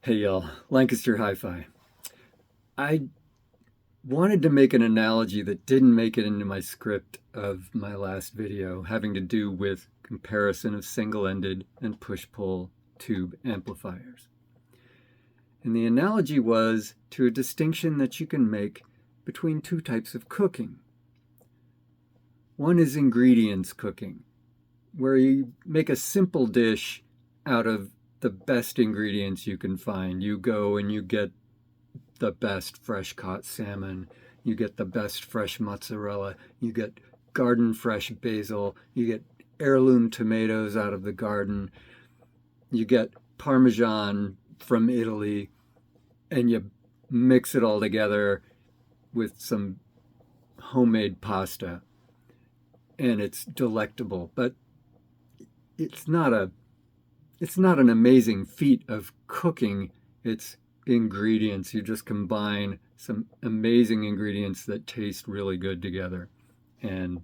Hey y'all, Lancaster Hi-Fi. I wanted to make an analogy that didn't make it into my script of my last video, having to do with comparison of single-ended and push-pull tube amplifiers. And the analogy was to a distinction that you can make between two types of cooking. One is ingredients cooking, where you make a simple dish out of the best ingredients you can find. You go and you get the best fresh caught salmon, you get the best fresh mozzarella, you get garden fresh basil, you get heirloom tomatoes out of the garden, you get Parmesan from Italy, and you mix it all together with some homemade pasta, and it's delectable. But it's not an amazing feat of cooking. It's ingredients. You just combine some amazing ingredients that taste really good together, and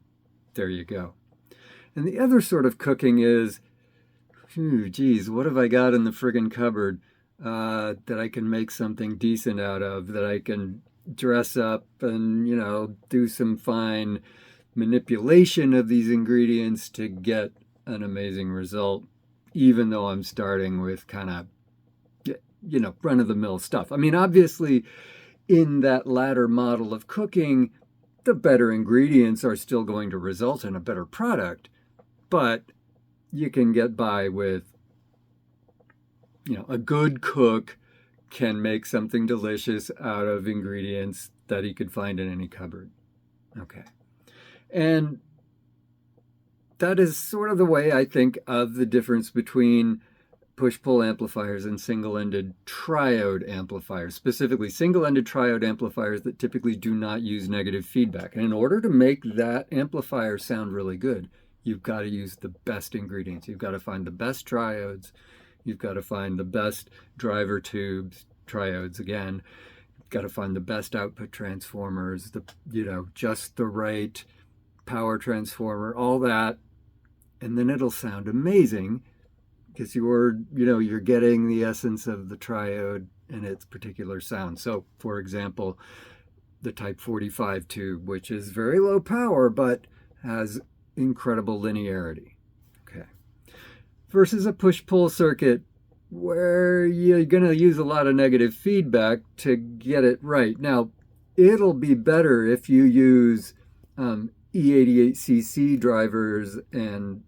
there you go. And the other sort of cooking is, geez, what have I got in the friggin' cupboard that I can make something decent out of, that I can dress up and, do some fine manipulation of these ingredients to get an amazing result, even though I'm starting with kind of, run-of-the-mill stuff. I mean, obviously, in that latter model of cooking, the better ingredients are still going to result in a better product, but you can get by with, a good cook can make something delicious out of ingredients that he could find in any cupboard. Okay. And that is sort of the way I think of the difference between push-pull amplifiers and single-ended triode amplifiers, specifically single-ended triode amplifiers that typically do not use negative feedback. And in order to make that amplifier sound really good, you've got to use the best ingredients. You've got to find the best triodes. You've got to find the best driver tubes, triodes again. You've got to find the best output transformers, just the right power transformer, all that. And then it'll sound amazing, because you're getting the essence of the triode and its particular sound. So, for example, the Type 45 tube, which is very low power but has incredible linearity. Okay. Versus a push-pull circuit where you're going to use a lot of negative feedback to get it right. Now, it'll be better if you use E88cc drivers and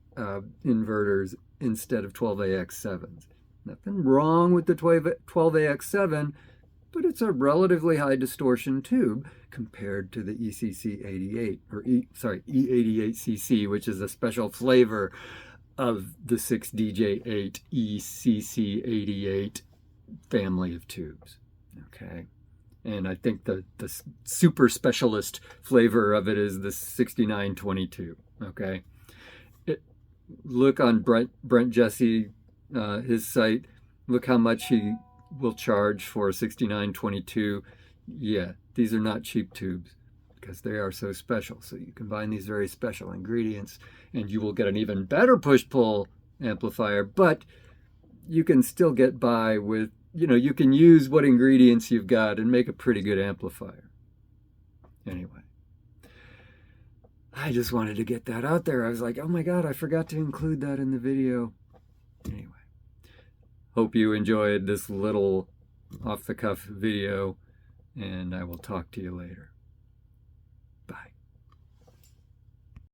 inverters instead of 12AX7s. Nothing wrong with the 12AX7, but it's a relatively high distortion tube compared to the ECC88, or E88cc, which is a special flavor of the 6DJ8 ECC88 family of tubes. Okay. And I think the super specialist flavor of it is the 6922. Okay. Look on Brent Jesse, his site. Look how much he will charge for a 6922. Yeah, these are not cheap tubes because they are so special. So you combine these very special ingredients and you will get an even better push-pull amplifier, but you can still get by with, you can use what ingredients you've got and make a pretty good amplifier. Anyway. I just wanted to get that out there. I was like, oh my God, I forgot to include that in the video. Anyway, hope you enjoyed this little off-the-cuff video, and I will talk to you later.